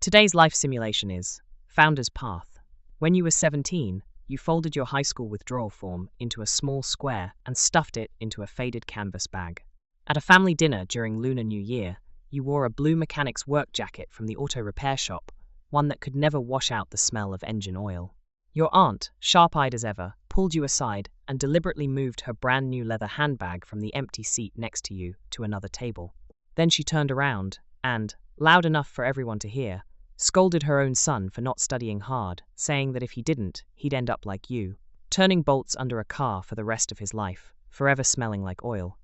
Today's life simulation is Founder's Path. When you were 17, you folded your high school withdrawal form into a small square and stuffed it into a faded canvas bag. At a family dinner during Lunar New Year, you wore a blue mechanic's work jacket from the auto repair shop, one that could never wash out the smell of engine oil. Your aunt, sharp-eyed as ever, pulled you aside and deliberately moved her brand new leather handbag from the empty seat next to you to another table. Then she turned around and, loud enough for everyone to hear, scolded her own son for not studying hard, saying that if he didn't, he'd end up like you, turning bolts under a car for the rest of his life, forever smelling like oil.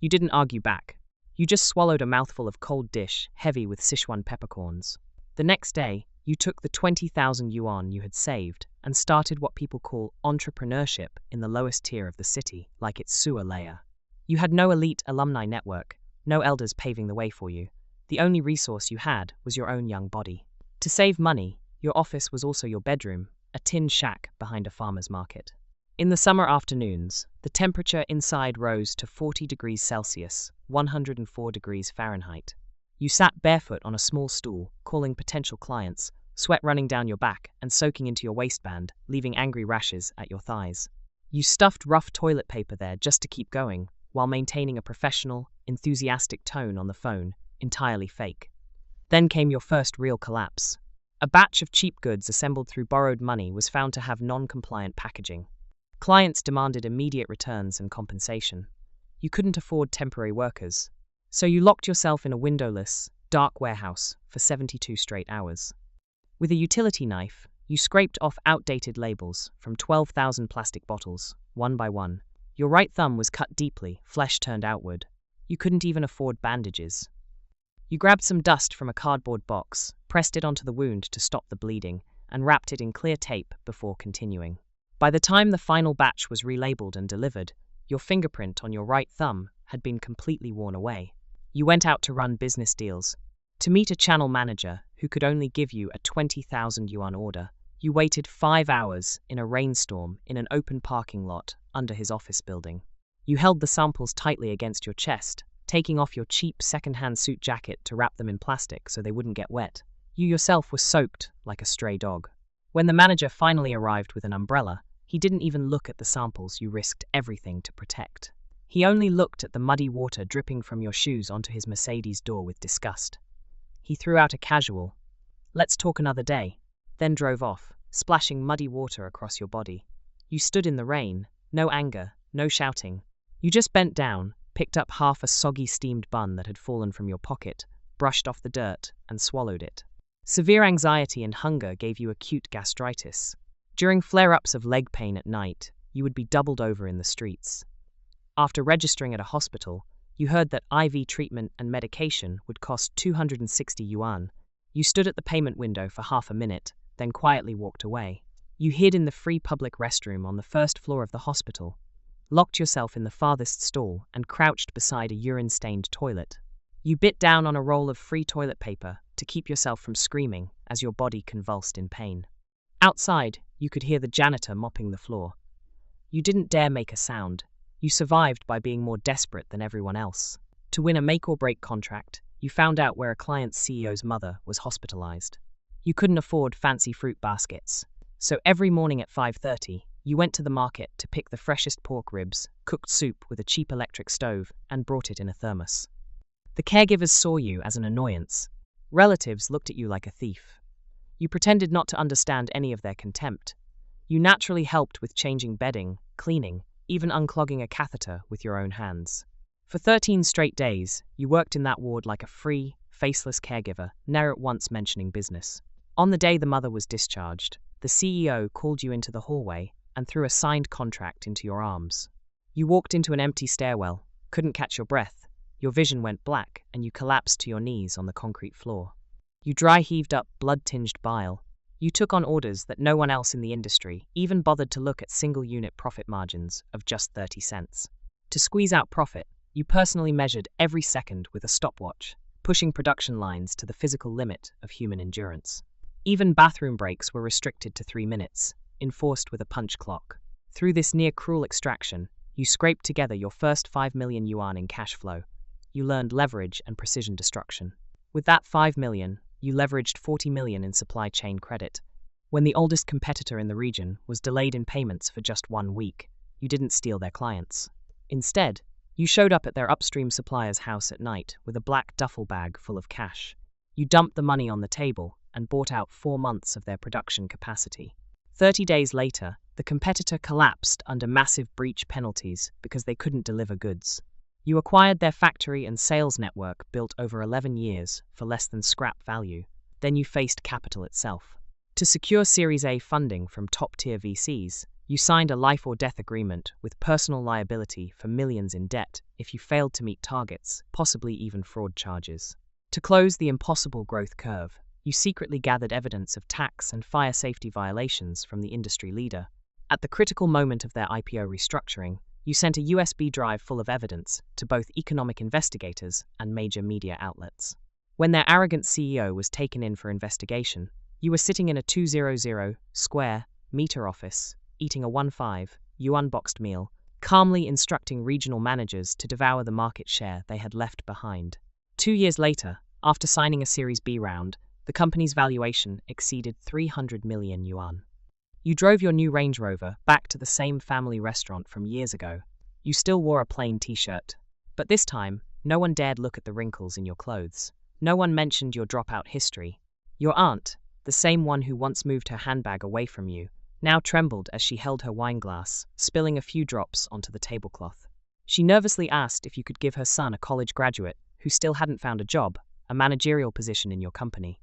You didn't argue back. You just swallowed a mouthful of cold dish, heavy with Sichuan peppercorns. The next day, you took the 20,000 yuan you had saved and started what people call entrepreneurship in the lowest tier of the city, like its sewer layer. You had no elite alumni network, no elders paving the way for you. The only resource you had was your own young body. To save money, your office was also your bedroom, a tin shack behind a farmer's market. In the summer afternoons, the temperature inside rose to 40 degrees Celsius, 104 degrees Fahrenheit. You sat barefoot on a small stool, calling potential clients, sweat running down your back and soaking into your waistband, leaving angry rashes at your thighs. You stuffed rough toilet paper there just to keep going, while maintaining a professional, enthusiastic tone on the phone, entirely fake. Then came your first real collapse. A batch of cheap goods assembled through borrowed money was found to have non-compliant packaging. Clients demanded immediate returns and compensation. You couldn't afford temporary workers, so you locked yourself in a windowless, dark warehouse for 72 straight hours. With a utility knife, you scraped off outdated labels from 12,000 plastic bottles, one by one. Your right thumb was cut deeply, flesh turned outward. You couldn't even afford bandages. You grabbed some dust from a cardboard box, pressed it onto the wound to stop the bleeding, and wrapped it in clear tape before continuing. By the time the final batch was relabeled and delivered, your fingerprint on your right thumb had been completely worn away. You went out to run business deals. To meet a channel manager who could only give you a 20,000 yuan order, you waited 5 hours in a rainstorm in an open parking lot under his office building. You held the samples tightly against your chest, taking off your cheap second-hand suit jacket to wrap them in plastic so they wouldn't get wet. You yourself were soaked like a stray dog. When the manager finally arrived with an umbrella, he didn't even look at the samples you risked everything to protect. He only looked at the muddy water dripping from your shoes onto his Mercedes door with disgust. He threw out a casual, "Let's talk another day," then drove off, splashing muddy water across your body. You stood in the rain, no anger, no shouting. You just bent down, picked up half a soggy steamed bun that had fallen from your pocket, brushed off the dirt, and swallowed it. Severe anxiety and hunger gave you acute gastritis. During flare-ups of leg pain at night, you would be doubled over in the streets. After registering at a hospital, you heard that IV treatment and medication would cost 260 yuan. You stood at the payment window for half a minute, then quietly walked away. You hid in the free public restroom on the first floor of the hospital, locked yourself in the farthest stall, and crouched beside a urine-stained toilet. You bit down on a roll of free toilet paper to keep yourself from screaming as your body convulsed in pain. Outside, you could hear the janitor mopping the floor. You didn't dare make a sound. You survived by being more desperate than everyone else. To win a make-or-break contract, you found out where a client's CEO's mother was hospitalized. You couldn't afford fancy fruit baskets, so every morning at 5:30, you went to the market to pick the freshest pork ribs, cooked soup with a cheap electric stove, and brought it in a thermos. The caregivers saw you as an annoyance. Relatives looked at you like a thief. You pretended not to understand any of their contempt. You naturally helped with changing bedding, cleaning, even unclogging a catheter with your own hands. For 13 straight days, you worked in that ward like a free, faceless caregiver, never once mentioning business. On the day the mother was discharged, the CEO called you into the hallway and threw a signed contract into your arms. You walked into an empty stairwell, couldn't catch your breath, your vision went black, and you collapsed to your knees on the concrete floor. You dry heaved up blood-tinged bile. You took on orders that no one else in the industry even bothered to look at single-unit profit margins of just 30 cents. To squeeze out profit, you personally measured every second with a stopwatch, pushing production lines to the physical limit of human endurance. Even bathroom breaks were restricted to 3 minutes, enforced with a punch clock. Through this near-cruel extraction, you scraped together your first 5 million yuan in cash flow. You learned leverage and precision destruction. With that 5 million, you leveraged 40 million in supply chain credit. When the oldest competitor in the region was delayed in payments for just 1 week, you didn't steal their clients. Instead, you showed up at their upstream supplier's house at night with a black duffel bag full of cash. You dumped the money on the table and bought out 4 months of their production capacity. 30 days later, the competitor collapsed under massive breach penalties because they couldn't deliver goods. You acquired their factory and sales network built over 11 years for less than scrap value. Then you faced capital itself. To secure Series A funding from top-tier VCs, you signed a life-or-death agreement with personal liability for millions in debt if you failed to meet targets, possibly even fraud charges. To close the impossible growth curve, you secretly gathered evidence of tax and fire safety violations from the industry leader. At the critical moment of their IPO restructuring, you sent a USB drive full of evidence to both economic investigators and major media outlets. When their arrogant CEO was taken in for investigation, you were sitting in a 200 square meter office, eating a 1.5 yuan boxed meal, calmly instructing regional managers to devour the market share they had left behind. 2 years later, after signing a Series B round, the company's valuation exceeded 300 million yuan. You drove your new Range Rover back to the same family restaurant from years ago. You still wore a plain t-shirt. But this time, no one dared look at the wrinkles in your clothes. No one mentioned your dropout history. Your aunt, the same one who once moved her handbag away from you, now trembled as she held her wine glass, spilling a few drops onto the tablecloth. She nervously asked if you could give her son, a college graduate who still hadn't found a job, a managerial position in your company.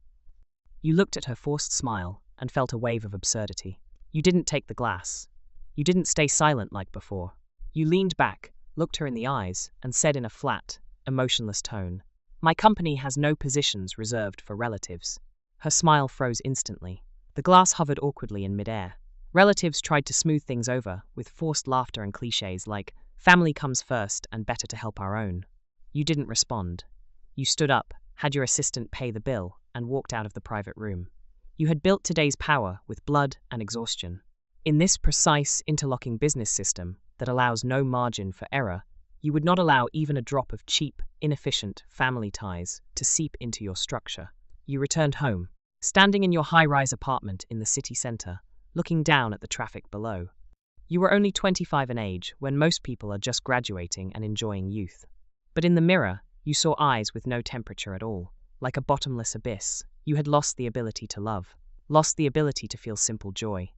You looked at her forced smile and felt a wave of absurdity. You didn't take the glass. You didn't stay silent like before. You leaned back, looked her in the eyes, and said in a flat, emotionless tone, "My company has no positions reserved for relatives." Her smile froze instantly. The glass hovered awkwardly in midair. Relatives tried to smooth things over with forced laughter and cliches like, "Family comes first and better to help our own." You didn't respond. You stood up, had your assistant pay the bill, and walked out of the private room. You had built today's power with blood and exhaustion. In this precise, interlocking business system that allows no margin for error, you would not allow even a drop of cheap, inefficient family ties to seep into your structure. You returned home, standing in your high-rise apartment in the city center, looking down at the traffic below. You were only 25 in age when most people are just graduating and enjoying youth. But in the mirror, you saw eyes with no temperature at all. Like a bottomless abyss, you had lost the ability to love, lost the ability to feel simple joy.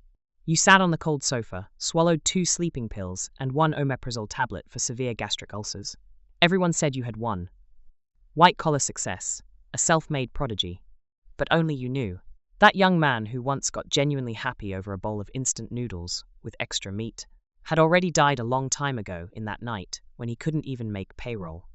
You sat on the cold sofa, swallowed 2 sleeping pills and 1 omeprazole tablet for severe gastric ulcers. Everyone said you had won. White-collar success, a self-made prodigy. But only you knew. That young man who once got genuinely happy over a bowl of instant noodles with extra meat had already died a long time ago in that night when he couldn't even make payroll.